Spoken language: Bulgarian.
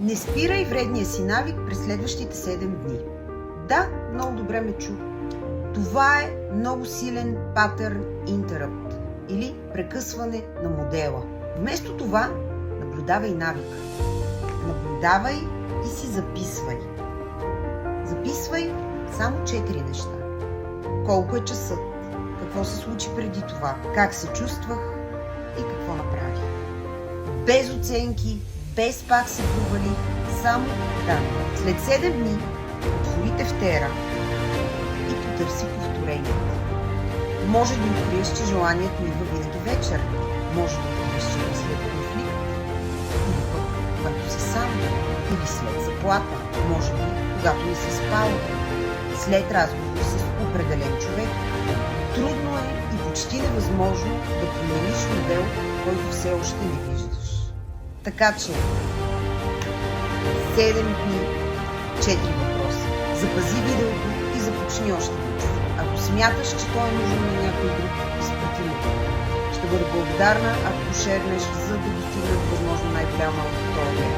Не спирай вредния си навик през следващите 7 дни. Да, много добре ме чу. Това е много силен патърн интеръпт или прекъсване на модела. Вместо това, наблюдавай навика. Наблюдавай и си записвай. Записвай само 4 неща. Колко е часът? Какво се случи преди това? Как се чувствах? И какво направих? Без оценки, без пак се провали, само данни. След 7 дни отвори тефтера и потърси повторението. Може да откриеш, че желанието идва винаги вечер. Може да откриеш, че е след конфликт. Или пък, когато си сам. Или след заплата. Може би, когато не си спал. След разговор с определен човек. Трудно е и почти невъзможно да промениш модел, който все още не виждаш. Така че 7 дни, 4 въпроса. Запази видеото и започни още днес. Ако смяташ, че той е нужен на някой друг, изпрати му. Ще бъда благодарна, ако шернеш, за да достигнат възможно най-голяма аудитория.